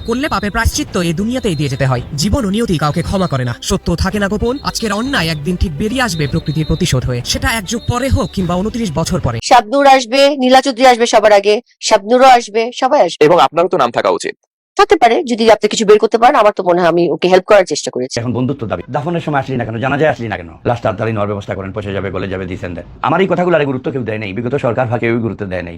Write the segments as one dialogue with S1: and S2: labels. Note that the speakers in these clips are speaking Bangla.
S1: করলে পাপের প্রায়শ্চিত্ত এই দুনিয়াতেই দিয়ে যেতে হয়। জীবন ও নিয়তি কাউকে ক্ষমা করে না, সত্য থাকে না গোপন। আজকের অন্যায় একদিন ঠিক বেরিয়ে আসবে প্রকৃতির প্রতিশোধ হয়ে, সেটা এক যুগ পরে হোক কিংবা 29 বছর পরে।
S2: শাবনূর আসবে, নীলা চৌধুরী আসবে সবার আগে, শাবনূরও আসবে, সবাই আসবে।
S3: এবং আপনারও তো নাম থাকা উচিত।
S2: হতে পারে যদি আপনি কিছু বের করতে পারেন, আমার তো মনে হয় আমি ওকে হেল্প করার চেষ্টা করেছি।
S4: এখন বন্ধুত্ব দাবি, দাফনের সময় আসলি না কেন, জানাজায় আসলি না কেন, লাশ তাড়াতাড়ি নেওয়ার ব্যবস্থা করেন, পচে যাবে, গলে যাবে, দিচ্ছেন দেন। আমার এই কথাগুলো আর গুরুত্ব কেউ দেয় নাই, বিগত সরকার ফাঁকে কেউ গুরুত্ব দেয় নাই।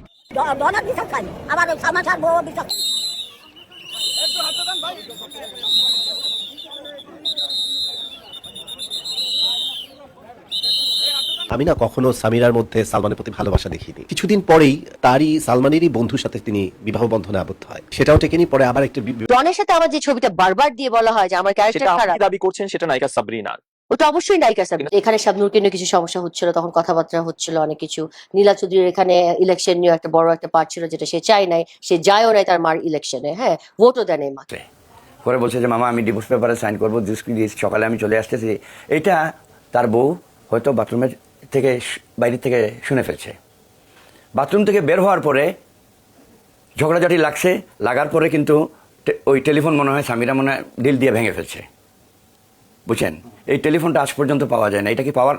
S5: আমি না কখনো সামিরার মধ্যে সালমানের প্রতি ভালোবাসা দেখিনি। কিছুদিন পরেই তারই সালমানেরই বন্ধুর সাথে তিনি বিবাহ বন্ধনে আবদ্ধ হয়, সেটাও টেকেনি। পরে আবার একটা
S2: ডনের সাথে আমার যে ছবিটা বারবার দিয়ে বলা হয় যে আমার ক্যারেক্টার খারাপ,
S3: আপনি দাবি করছেন সেটা নায়িকা সাবরিনার।
S2: ওটা অবশ্যই নায়িকা সাবরিনা। এখানে শাবনূরকে নিয়ে কিছু সমস্যা হচ্ছিল, তখন কথাবার্তা হচ্ছিল অনেক কিছু। নীলা চৌধুরীর এখানে ইলেকশন নিয়ে একটা বড় একটা পার্ট ছিল যেটা সে চায় নাই, সে যায়ও নাই তার মার ইলেকশনে, হ্যাঁ, ভোটও দেয় নাই মাত্র।
S4: পরে বলছে যে মামা আমি ডিভোর্স পেপারে সাইন করবো, সকালে আমি চলে আসতেছি। এটা তার বউ হয়তো বাথরুমের থেকে বাইরে থেকে শুনে ফেলছে। বাথরুম থেকে বের হওয়ার পরে ঝগড়াঝাটি লাগছে, লাগার পরে কিন্তু ওই টেলিফোন মনে হয় সামিরা মনে হয় ডিল দিয়ে ভেঙে ফেলছে, বুঝছেন। এই টেলিফোনটা আজ পর্যন্ত পাওয়া যায় না। এটা কি পাওয়ার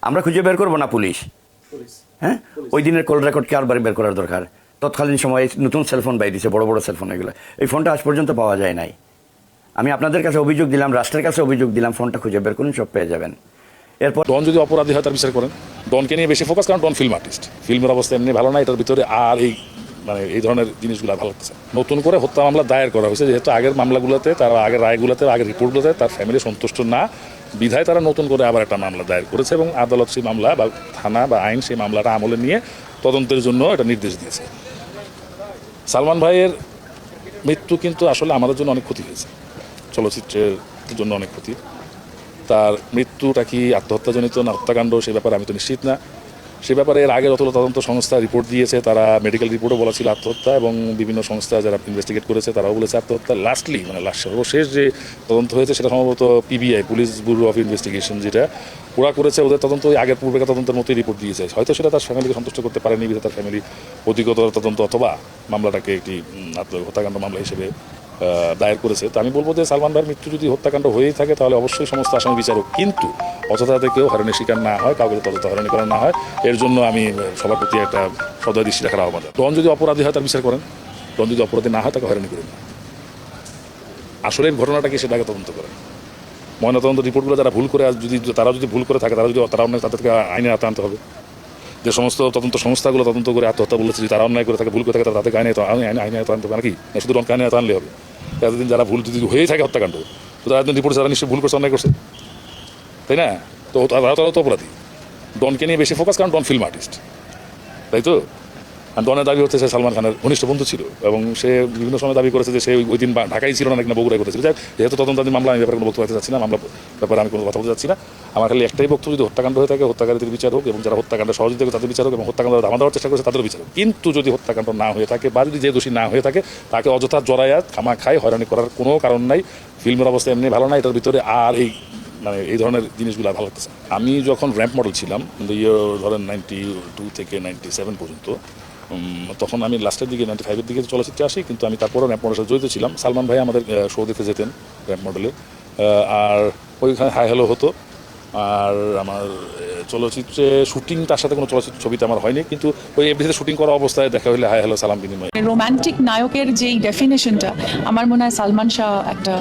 S4: আমরা খুঁজে বের করবো না পুলিশ? হ্যাঁ, ওই দিনের কল রেকর্ড কি আরবার বের করার দরকার? তৎকালীন সময়ে নতুন সেলফোন বাইরে দিয়েছে, বড় বড় সেলফোন, এগুলো। এই ফোনটা আজ পর্যন্ত পাওয়া যায় নাই। আমি আপনাদের কাছে অভিযোগ দিলাম, রাষ্ট্রের কাছে অভিযোগ দিলাম, ফোনটা খুঁজে বের করুন, সব পেয়ে যাবেন। এরপর
S6: ডন যদি অপরাধী হয় তার বিচার করেন। ডনকে নিয়ে বেশি ফোকাস, কারণ ডন ফিল্ম আর্টিস্ট, ফিল্মের অবস্থা এমনি ভালো না। এটার ভিতরে আর এই এই ধরনের জিনিসগুলো ভালো লাগছে। নতুন করে হত্যা মামলা দায়ের করা হয়েছে, যেহেতু আগের মামলাগুলোতে, তারা আগের রায়গুলোতে, আগের রিপোর্টগুলোতে তার ফ্যামিলি সন্তুষ্ট না বিধায় তারা নতুন করে আবার একটা মামলা দায়ের করেছে এবং আদালত সেই মামলা বা থানা বা আইন সেই মামলাটা আমলে নিয়ে তদন্তের জন্য এটা নির্দেশ দিয়েছে। সালমান ভাইয়ের মৃত্যু কিন্তু আসলে আমাদের জন্য অনেক ক্ষতি হয়েছে, চলচ্চিত্রের জন্য অনেক ক্ষতি। তার মৃত্যুটা কি আত্মহত্যাজনিত না হত্যাকাণ্ড সে ব্যাপারে আমি তো নিশ্চিত না। সে ব্যাপারে এর আগে যতগুলো তদন্ত সংস্থা রিপোর্ট দিয়েছে, তারা মেডিকেল রিপোর্টও বলা ছিল আত্মহত্যা, এবং বিভিন্ন সংস্থা যারা ইনভেস্টিগেট করেছে তারাও বলেছে আত্মহত্যা। লাস্টলি সর্বশেষ যে তদন্ত হয়েছে সেটা সম্ভবত PBI, police bureau of investigation, যেটা ওরা করেছে, ওদের তদন্ত ওই আগের পূর্বেকার তদন্তের মতোই রিপোর্ট দিয়েছে। হয়তো সেটা তার ফ্যামিলিকে সন্তুষ্ট করতে পারেনি, তার ফ্যামিলি অধিকতর তদন্ত অথবা মামলাটাকে একটি হত্যাকাণ্ড মামলা হিসেবে দায়ের করেছে। তো আমি বলবো যে সালমান ভাইয়ের মৃত্যু যদি হত্যাকাণ্ড হয়েই থাকে তাহলে অবশ্যই সমস্ত আসামি বিচারক, কিন্তু অযথাতে কেউ হয়রানির শিকার না হয়, কাউকে ততটা হয়রানি করা না হয়, এর জন্য আমি সবার প্রতি একটা সদয় দৃষ্টি রাখার আহ্বান। ডন যদি অপরাধী হয় তার বিচার করেন, ডন যদি অপরাধী না হয় তাকে হয়রানি করেন না। আসলে ঘটনাটা কি সেটাকে তদন্ত করেন। ময়নাতদন্ত রিপোর্টগুলো যারা ভুল করে, তারা যদি ভুল করে থাকে, তারা অন্যায়, তাদেরকে আইনে আনতে হবে। যে সমস্ত তদন্ত সংস্থাগুলো তদন্ত করে আত্মহত্যা বলেছে, যদি তারা অন্যায় করে থাকে, ভুল করে থাকে, তাদেরকে আইনে আনতে হবে নাকি? শুধু ডনকে আইনে আনলে হবে? এতদিন যারা ভুল যদি হয়েই থাকে হত্যাকাণ্ড, তো তারা রিপোর্ট যারা নিশ্চয়ই ভুল করছে, অন্যায় করছে, তাই না? তো তারা তো অপরাধী। ডনকে নিয়ে বেশি ফোকাস, কারণ ডন ফিল্ম আর্টিস্ট, তাই তো। আর ডনের দাবি হচ্ছে সে সালমান খানের ঘনিষ্ঠ বন্ধু ছিল, এবং সে বিভিন্ন সময় দাবি করেছে যে সে ওই দিন ঢাকায় ছিল না, কিনা বগুড়ায় করেছিল। যেহেতু তদন্তাধীন মামলা, আমি ব্যাপারে কোনো বক্তব্য দিতে চাচ্ছি না, মামলা ব্যাপারে আমি কোনো কথা বলতে চাচ্ছি না। আমার খালি একটাই বক্তব্য, যদি হত্যাকাণ্ড হয়ে থাকে হত্যাকারীদের বিচার হোক, এবং যারা হত্যাকাণ্ডে সহযোগিতা করে তাদের বিচার হোক, এবং হত্যাকাণ্ড ধামা দেওয়ার চেষ্টা করেছে তাদের বিচার হোক। কিন্তু যদি হত্যাকাণ্ড না হয়ে থাকে, বা যদি যে দোষী না হয়ে থাকে, তাকে অযথা জড়াইয়া খামা খায় হয়রানি করার কোনো কারণ নাই। ফিল্মের অবস্থা এমনি ভালো না, এটার ভিতরে আর এই ধরনের জিনিসগুলো ভালো লাগতেছে। আমি যখন র্যাম্প মডেল ছিলাম, ধরেন 92 থেকে 97 পর্যন্ত, তখন আমি লাস্টের দিকে 95-এর দিকে চলচ্চিত্রে আসি, কিন্তু আমি তারপরও র্যাম্প মডেলের সাথে জড়িত ছিলাম। সালমান ভাই আমাদের শো দেখতে যেতেন র্যাম্প মডেলে, আর ওইখানে হাই হ্যালো হতো। আর আমার চলচ্চিত্রে শুটিং, তার সাথে কোনো চলচ্চিত্র ছবিতে আমার হয়নি, কিন্তু ওই এফডিসিতে শুটিং করা অবস্থায় দেখা হলে হাই হ্যালো সালাম বিনিময়।
S7: রোমান্টিক নায়কের যেই ডেফিনেশনটা, আমার মনে হয় সালমান শাহ একটা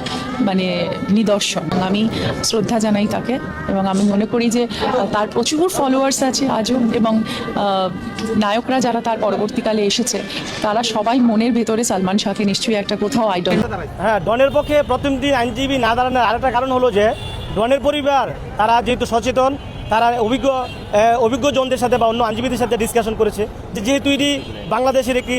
S7: নিদর্শন। আমি শ্রদ্ধা জানাই তাকে, এবং আমি মনে করি যে তার প্রচুর ফলোয়ার্স আছে আজও, এবং নায়করা যারা তার পরবর্তীকালে এসেছে তারা সবাই মনের ভেতরে সালমান শাহকে নিশ্চয়ই একটা কোথাও আইডল।
S8: হ্যাঁ, ডনের পক্ষে প্রথম দিন আইনজীবী না দাঁড়ানোর আরেকটা কারণ হলো যে ডনের পরিবার তারা যেহেতু সচেতন, তারা অভিজ্ঞ জনদের সাথে বা অন্য আইনজীবীদের সাথে ডিসকাশন করেছে, যেহেতু এটি বাংলাদেশের একটি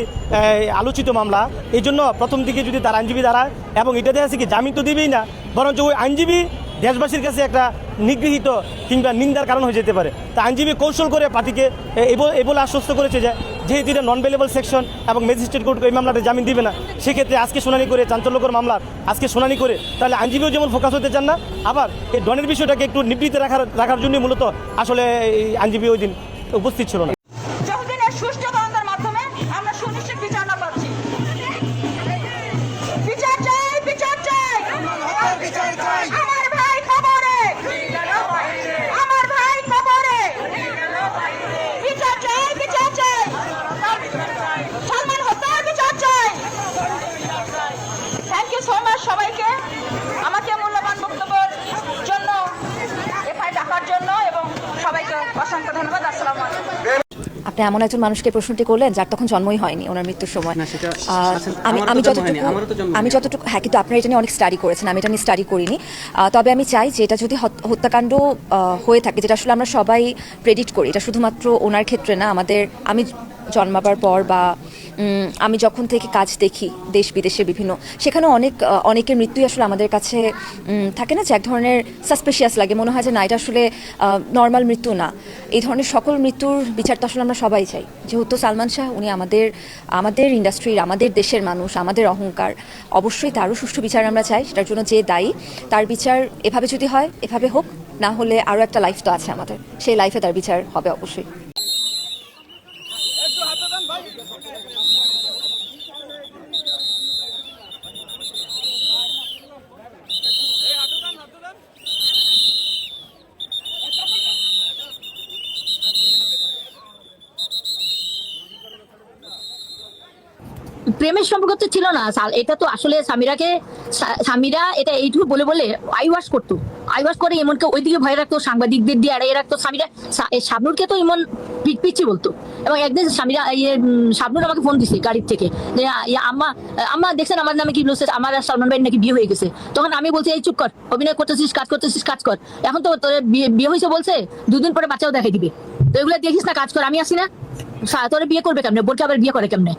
S8: আলোচিত মামলা, এই জন্য প্রথম দিকে যদি তার আইনজীবী দাঁড়ায়, এবং এটা দেখা যাচ্ছে কি জামিন তো দিবেই না, বরঞ্চ ওই আইনজীবী দেশবাসীর কাছে একটা নিগৃহীত কিংবা নিন্দার কারণ হয়ে যেতে পারে। তা আইনজীবী কৌশল করে পার্টিকে এই বলে আশ্বস্ত করেছে যে যেহেতু এটা নন বেলেবল সেকশন এবং ম্যাজিস্ট্রেট কোর্ট এই মামলাটা জামিন দিবে না, সেক্ষেত্রে আজকে শুনানি করে, চাঞ্চল্যকর মামলার আজকে শুনানি করে, তাহলে আইনজীবীও যেমন ফোকাস হতে চান না, আবার এই ডনের বিষয়টাকে একটু নিবৃত্তে রাখার জন্যই মূলত আসলে এই আইনজীবী ওই দিন উপস্থিত ছিল না।
S9: সুষ্ঠু তদন্তের মাধ্যমে আমরা সুনিশ্চিত বিচার না পাচ্ছি, বিচার চাই। ইউ সো মাচ সবাইকে আমাকে মূল্যবান বক্তব্যের জন্য এফআই ডাকার জন্য এবং সবাইকে অসংখ্য ধন্যবাদ। আসসালামু আলাইকুম।
S10: আপনি এমন একজন মানুষকে প্রশ্নটি করলেন যার তখন জন্মই হয়নি, ওনার মৃত্যুর সময়। আমি যতটুকু হ্যাঁ, কিন্তু আপনারা এটা নিয়ে অনেক স্টাডি করেছেন, আমি এটা নিয়ে স্টাডি করিনি। তবে আমি চাই যে এটা যদি হত্যাকাণ্ড হয়ে থাকে, যেটা আসলে আমরা সবাই প্রেডিক্ট করি, এটা শুধুমাত্র ওনার ক্ষেত্রে না, আমি জন্মাবার পর বা আমি যখন থেকে কাজ দেখি দেশ বিদেশে বিভিন্ন, সেখানে অনেকের মৃত্যুই আসলে আমাদের কাছে থাকে না যে এক ধরনের সাসপিশিয়াস লাগে, মনে হয় যে না এটা আসলে নর্মাল মৃত্যু না। এই ধরনের সকল মৃত্যুর বিচারটা আসলে আমরা সবাই চাই। যেহেতু সালমান শাহ উনি আমাদের ইন্ডাস্ট্রির, আমাদের দেশের মানুষ, আমাদের অহংকার, অবশ্যই তারও সুষ্ঠু বিচার আমরা চাই। সেটার জন্য যে দায়ী তার বিচার এভাবে যদি হয় এভাবে হোক, না হলে আরও একটা লাইফ তো আছে আমাদের, সেই লাইফে তার বিচার হবে অবশ্যই।
S9: প্রেমের সম্পর্ক তো ছিল না, এটা তো আসলে সামিরা এটা এইটুকু বলে বলে আইওয়াশ করতো, আইওয়াশ করে এমনকে ওইদিকে ভয় রাখতো, সাংবাদিকদের দিয়ে এড়িয়ে রাখতো। শাবনুরকে তো এমন পিচ্ছি বলতো। এবং একদিন শাবনুর আমাকে ফোন দিছে গাড়ির থেকে যে আম্মা দেখছেন আমার নামে কি বলছে, আমার আর সালমান ভাইয়ের নাকি বিয়ে হয়ে গেছে। তখন আমি বলছি এই চুপ কর, অভিনয় করতেছিস, কাজ কর। এখন তো তোর বিয়ে হয়েছে বলছে, 2 দিন পরে বাচ্চাও দেখাই দিবে, তো এগুলো দেখিস না, কাজ কর। আমি আসি না, তোরে বিয়ে করবে কেমনে, বোরকে আবার বিয়ে করে কেমনে?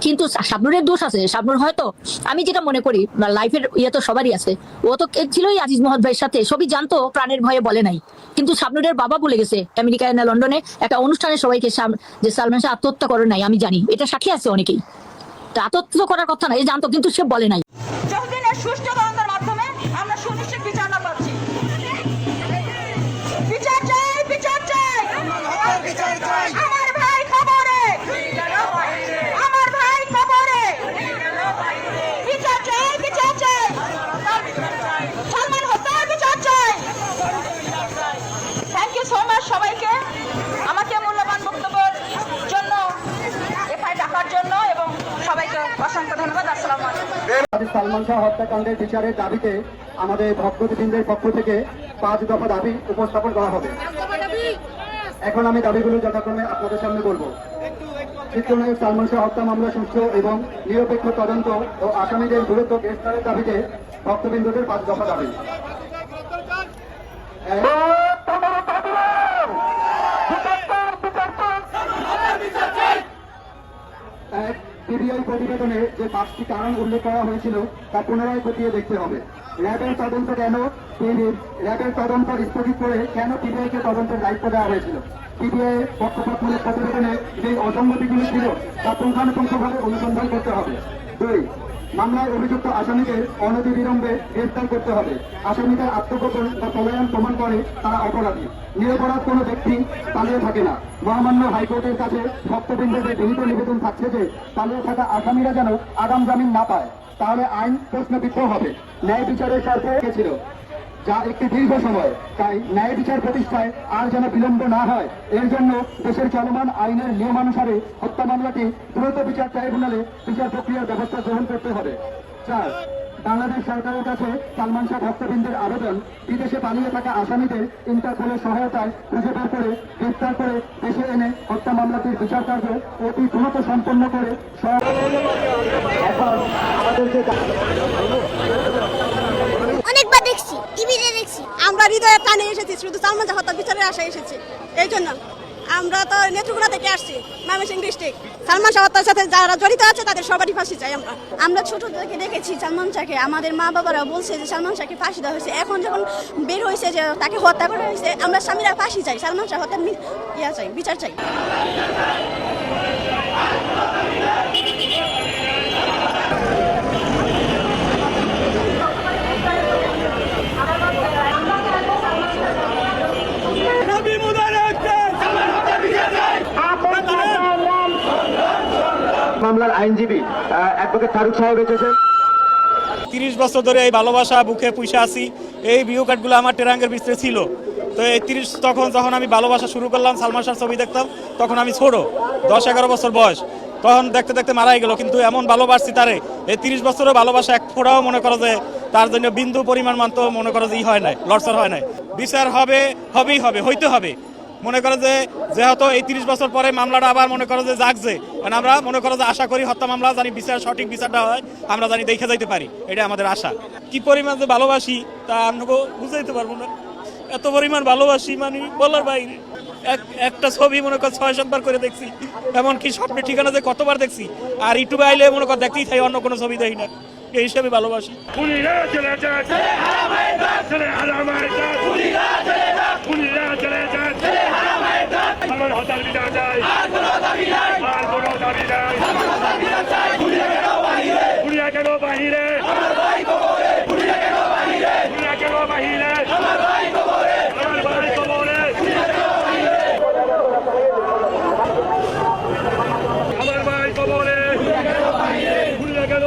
S9: কিন্তু শাবনুরের দোষ আছে। শাবনুর হয়তো, আমি যেটা মনে করি, লাইফের ইয়ে তো সবারই আছে, ও তো ছিলই আজিজ মোহাম্মদ ভাইয়ের সাথে, সবই জানতো, প্রাণের ভয়ে বলে নাই। কিন্তু শাবনুরের বাবা বলে গেছে আমেরিকায় না লন্ডনে একটা অনুষ্ঠানে সবাইকে যে সালমান শাহ আত্মহত্যা করে নাই, আমি জানি, এটা সাক্ষী আছে অনেকেই। তো আত্মহত্যা করার কথা না, জানতো, কিন্তু সে বলে নাই। যতদিনের সুষ্ঠু তদন্তের মাধ্যমে আমরা সুনিশ্চিত বিচার না পাচ্ছি, বিচার চাই, বিচার চাই, আমার ভাই খবরে, আমার ভাই খবরে, বিচার চাই, বিচার চাই, সালমান হত্যার বিচার চাই। থ্যাংক ইউ সো মাচ সবাইকে আমাকে মূল্যবান বক্তব্যের জন্য এফআই ডাকার জন্য এবং সবাইকে অসংখ্য ধন্যবাদ। আসসালামু আলাইকুম।
S11: সালমান শাহ হত্যাকাণ্ডের বিচারের দাবিতে আমাদের ভক্তবৃন্দের পক্ষ থেকে 5 দফা দাবি উপস্থাপন করা হবে। এখন আমি দাবিগুলো যথাক্রমে আপনাদের সামনে বলবো। চিত্রনায়ক সালমান শাহ হত্যা মামলা সুষ্ঠু এবং নিরপেক্ষ তদন্ত ও আসামিদের দ্রুত গ্রেফতারের দাবিতে ভক্তবৃন্দদের 5 দফা দাবি। সিবিআই প্রতিবেদনে যে 5টি কারণ উল্লেখ করা হয়েছিল তা পুনরায় খতিয়ে দেখতে হবে। র্যাবের তদন্ত র্যাবের তদন্ত স্থগিত করে কেন সিবিআইকে তদন্তের দায়িত্ব দেওয়া হয়েছিল? সিবিআই পক্ষপাতমূলক প্রতিবেদনে যে অসঙ্গতিগুলি ছিল তা পুঙ্খানুপুঙ্খভাবে অনুসন্ধান করতে হবে। 2, মামলায় অভিযুক্ত আসামিদের অনতিবিলম্বে গ্রেফতার করতে হবে। আসামিদের আত্মগোপন বা পলায়ন প্রমাণ করে তারা অপরাধী। নিরপরাধ কোনো ব্যক্তি পালিয়ে থাকে না। মহামান্য হাইকোর্টের কাছে ভক্তবৃন্দদের বিনীত নিবেদন থাকছে যে পালিয়ে থাকা আসামিরা যেন আগাম জামিন না পায়, তাহলে আইন প্রশ্নবিদ্ধ হবে। ন্যায় বিচারের স্বার্থে ছিল যা একটি দীর্ঘ সময়, তাই ন্যায় বিচার প্রতিষ্ঠায় আর যেন বিলম্ব না হয়, এর জন্য দেশের চলমান আইনের নিয়মানুসারে হত্যা মামলাটি দ্রুত বিচার ট্রাইব্যুনালে বিচার প্রক্রিয়ার ব্যবস্থা গ্রহণ করতে হবে। 4, বাংলাদেশ সরকারের কাছে সালমান শাহ ভক্তবৃন্দের আবেদন, বিদেশে পালিয়ে থাকা আসামিদের ইন্টারপোলের সহায়তায় খুঁজে বের করে গ্রেফতার করে দেশে এনে হত্যা মামলাটির বিচার কার্য অতি দ্রুত সম্পন্ন করে এখন আমাদেরকে
S9: অনেকবার দেখছি, টিভিতে দেখছি, আমরা হৃদয়ে প্রাণে এসেছি, শুধু সালমান শাহ হত্যা বিচারের আশায় এসেছি। এই জন্য আমরা তো নেত্রকোনা থেকে আসছি, ময়মনসিংহ ডিস্ট্রিক্ট। সালমান শাহ হত্যার সাথে যারা জড়িত আছে তাদের সবারই ফাঁসি চাই। আমরা ছোট থেকে দেখেছি সালমান শাহকে, আমাদের মা বাবারা বলছে যে সালমান শাহকে ফাঁসি দেওয়া হয়েছে। এখন যখন বের হয়েছে যে তাকে হত্যা করা হয়েছে, আমরা স্বামীরা ফাঁসি চাই, সালমান শাহ হত্যার চাই, বিচার চাই।
S11: মামলার আইনজীবী অ্যাডভোকেট ফারুক সাহেব এসেছেন।
S8: 30 বছর ধরে এই ভালোবাসা বুকে পুষে আছি। এই ভিউ কার্ডগুলো আমার টেরাঙ্গের ভিতরে ছিল। তো এই 30 যখন আমি ভালোবাসা শুরু করলাম, সালমান শাহর ছবি দেখতাম, তখন আমি ছোট, 10-11 বছর বয়স। তখন দেখতে দেখতে মারাই গেল, কিন্তু এমন ভালোবাসছি তারে, এই 30 বছরের ভালোবাসা এক ফোঁটাও মনে করো যে তার জন্য বিন্দু পরিমাণ মান তো মনে করো যে হয় নাই, লড়সড় হয় নাই। বিচার হবেই হবে, হইতে হবে। মনে করো যে যেহেতু এই 30 বছর পরে মামলাটা আবার মনে করো যে জাগছে, মানে আমরা মনে করো যে আশা করি হত্যা মামলা জানি সঠিক বিচারটা হয়, আমরা জানি দেখে যাইতে পারি, এটা আমাদের আশা। কি পরিমাণ যে ভালোবাসি তা আপনাকে বুঝাইতে পারবো না, এত পরিমাণ ভালোবাসি মানে বলার বাইরে। একটা ছবি মনে কর 6 বার করে দেখছি, এমনকি স্বপ্নের ঠিকানা যে কতবার দেখছি, আর ইউটিউবে আইলে মনে কর দেখতেই থাই, অন্য কোনো ছবি দেখি না, এই হিসাবে ভালোবাসি।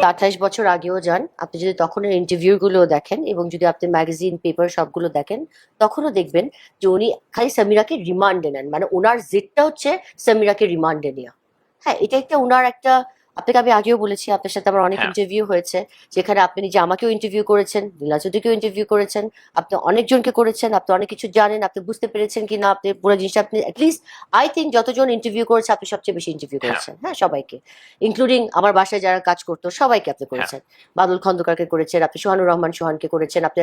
S2: তা 28 বছর আগেও যান, আপনি যদি তখনের ইন্টারভিউগুলো দেখেন এবং যদি আপনি ম্যাগাজিন পেপার সবগুলো দেখেন, তখনও দেখবেন যে উনি খালি সামিরাকে রিমান্ডে নেন, মানে ওনার জেদটা হচ্ছে সামিরাকে রিমান্ডে নেওয়া। হ্যাঁ, এটা একটা ওনার একটা, আপনাকে আমি আগেও বলেছি, আপনার সাথে আমার অনেক ইন্টারভিউ হয়েছে, যেখানে আপনি নিজে আমাকেও ইন্টারভিউ করেছেন, নীলাচৌধুরীকেও ইন্টারভিউ করেছেন, আপনি অনেকজনকে করেছেন, আপনি অনেক কিছু জানেন, আপনি বুঝতে পেরেছেন কি না আপনি পুরো জিনিসটা, আপনি অ্যাটলিস্ট আই থিঙ্ক যতজন ইন্টারভিউ করেছে আপনি সবচেয়ে বেশি ইন্টারভিউ করেছেন। হ্যাঁ, সবাইকে, ইনক্লুডিং আমার বাসায় যারা কাজ করতো সবাইকে আপনি করেছেন। বাদল খন্দকারকে করেছেন, আপনি সোহানুর রহমান সোহানকে করেছেন, আপনি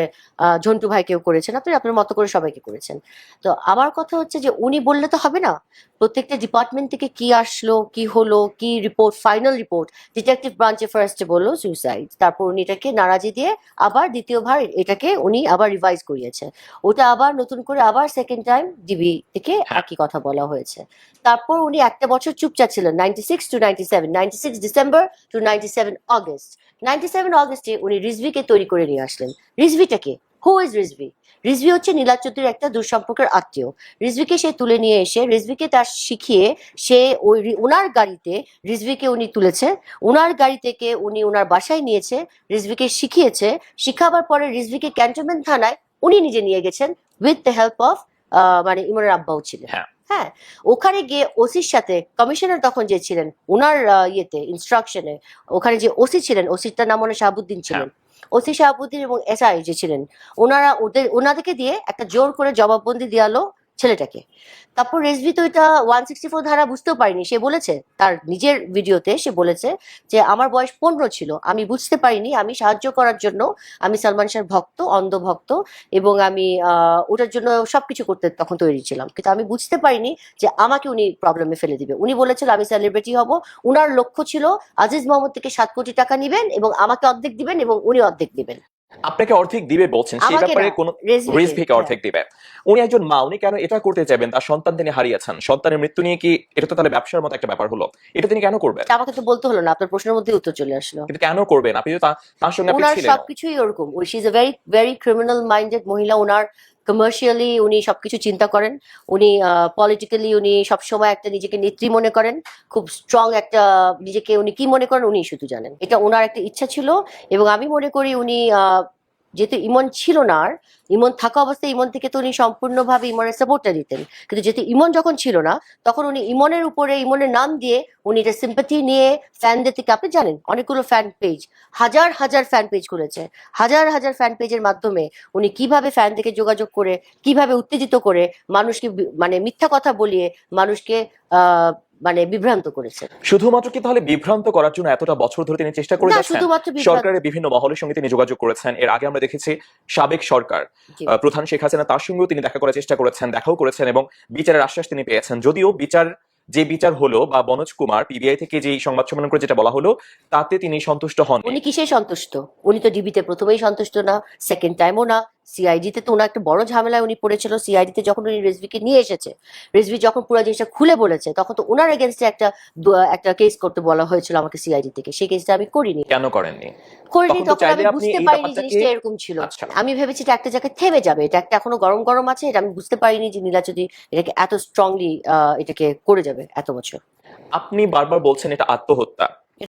S2: ঝন্টু ভাইকেও করেছেন, আপনি আপনার মতো করে সবাইকে করেছেন। তো আমার কথা হচ্ছে যে উনি বললে তো হবে না, প্রত্যেকটা ডিপার্টমেন্ট থেকে কি আসলো, কি হলো, কি রিপোর্ট, ফাইনাল রিপোর্ট ডিটেকটিভ ব্রাঞ্চে ফার্স্টে বললো সুইসাইড, তারপর উনি এটাকে নারাজি দিয়ে আবার দ্বিতীয়বার এটাকে উনি আবার রিভাইজ করিয়েছে, ওটা আবার নতুন করে আবার সেকেন্ড টাইম ডিবি থেকে একই কথা বলা হয়েছে। তারপর উনি একটা বছর চুপচাপ ছিলেন, 96 to 97, 96 ডিসেম্বর টু 97 অগস্ট। 97 অগস্টে উনি রিজভিকে তৈরি করে নিয়ে আসলেন। রিজভিটাকে, হু ইজ রিজভি? রিজভি হচ্ছে নীলাজ চৌধুরীর একটা দুঃসম্পর্কের আত্মীয়। রিজভিকে সে তুলে নিয়ে এসে রিজভিকে তার শিখিয়ে সে ওই ওনার গাড়িতে রিজভিকে উনি তুলেছে, ওনার গাড়ি থেকে উনি ওনার বাসায় নিয়েছে, রিজভিকে শিখিয়েছে, শিখাবার পরে রিজভিকে ক্যান্টনমেন্ট থানায় উনি নিজে নিয়ে গেছেন উইথ দ্য হেল্প অফ মানে ইমনের আব্বাও ছিলেন। হ্যাঁ, ওখানে গিয়ে ওসির সাথে কমিশনার তখন যে ছিলেন ওনার ইয়েতে ইনস্ট্রাকশনে, ওখানে যে ওসি ছিলেন, ওসির নাম মনে শাহাবুদ্দিন ছিলেন, ওসি শাহাবুদ্দিন এবং এসআই যে ছিলেন, ওনাদেরকে দিয়ে একটা জোর করে জবাববন্দি দেওয়ালো ছেলেটাকে। তারপর রেজভি তো এটা 164 ধারা বুঝতেও পারিনি, সে বলেছে তার নিজের ভিডিওতে, সে বলেছে যে আমার বয়স 15 ছিল, আমি বুঝতে পারিনি, আমি সাহায্য করার জন্য, আমি সালমান শাহর ভক্ত, অন্ধ ভক্ত, এবং আমি ওটার জন্য সবকিছু করতে তখন তৈরি ছিলাম, কিন্তু আমি বুঝতে পারিনি যে আমাকে উনি প্রবলেমে ফেলে দিবে। উনি বলেছিল আমি সেলিব্রিটি হব, উনার লক্ষ্য ছিল আজিজ মোহাম্মদ থেকে 7 কোটি টাকা নিবেন এবং আমাকে অর্ধেক দিবেন এবং উনি অর্ধেক দিবেন।
S3: আপনাকে অর্ধেক দিবে বলছেন, সেই ব্যাপারে কোন রিজভিকে অর্ধেক দিবে? উনি একজন মা, উনি কেন এটা করতে চাইবেন? তার সন্তান তিনি হারিয়েছেন, সন্তানের মৃত্যু নিয়ে কি এটা তো তাহলে ব্যবসার মতো একটা ব্যাপার হলো, এটা তিনি কেন করবেন?
S2: আমাকে তো বলতে হলো না, আপনার প্রশ্নের মধ্যে উত্তর চলে আসলো।
S3: কিন্তু কেন করবেন? আপনি তো তার সঙ্গে আপনি
S2: ওনার
S3: ছিলেন।
S2: সবকিছুই ওরকম, she is a very very criminal minded মহিলা। ওনার কমার্শিয়ালি উনি সবকিছু চিন্তা করেন, উনি পলিটিক্যালি উনি সবসময় একটা নিজেকে নেত্রী মনে করেন, খুব স্ট্রং একটা নিজেকে উনি কি মনে করেন উনি শুধু জানেন। এটা ওনার একটা ইচ্ছা ছিল এবং আমি মনে করি উনি যেহেতু ইমন ছিল না, আর ইমন থাকা অবস্থায় ইমন থেকে তো উনি সম্পূর্ণভাবে ইমনের সাপোর্টটা দিতেন, কিন্তু যেহেতু ইমন যখন ছিল না তখন উনি ইমনের উপরে ইমনের নাম দিয়ে উনি এটা সিম্পাথি নিয়ে ফ্যানদের থেকে, আপনি জানেন অনেকগুলো ফ্যান পেজ, হাজার হাজার ফ্যান পেজ খুলেছে, হাজার হাজার ফ্যান পেজের মাধ্যমে উনি কিভাবে ফ্যান থেকে যোগাযোগ করে, কিভাবে উত্তেজিত করে মানুষকে মানে মিথ্যা কথা বলিয়ে মানুষকে মানে বিভ্রান্ত করেছে।
S3: শুধুমাত্র কি তাহলে বিভ্রান্ত করার জন্য এতটা বছর ধরে তিনি চেষ্টা করে যাচ্ছেন? সরকারের বিভিন্ন মহলের সঙ্গে তিনি যোগাযোগ করেছেন, এর আগে আমরা দেখেছি সাবেক সরকার প্রধান শেখ হাসিনা, তার সঙ্গেও তিনি দেখা করার চেষ্টা করেছেন, দেখাও করেছেন এবং বিচারের আশ্বাস তিনি পেয়েছেন। যদিও বিচার হলো বা মনোজ কুমার পিবিআই থেকে যে সংবাদ সম্মেলন করে যেটা বলা হলো তাতে তিনি সন্তুষ্ট হন।
S2: উনি কিসে সন্তুষ্ট? উনি তো ডিবিতে প্রথমেই সন্তুষ্ট না, সেকেন্ড টাইমও না, সিআইডিতে তো ওনার একটা বড় ঝামেলায় উনি পড়েছিল। সিআইডিতে যখন উনি রেজভিকে নিয়ে এসেছে, রেজভি যখন পুরো জিনিসটা খুলে বলেছে, তখন তো ওনার এগেনস্টে একটা কেস করতে বলা হয়েছিল আমাকে সিআইডি থেকে, সেই কেসটা আমি করিনি।
S3: কেন করেননি?
S2: তখন আমি বুঝতে পারিনি জিনিসটা এরকম ছিল। আমি ভেবেছি এটা একটা জায়গায় থেমে যাবে, এটা একটা এখনো গরম গরম আছে, এটা আমি বুঝতে পারিনি যে নীলা চৌধুরী এটাকে এত স্ট্রংলি এটাকে করে যাবে এত বছর।
S3: আপনি বারবার বলছেন এটা আত্মহত্যা,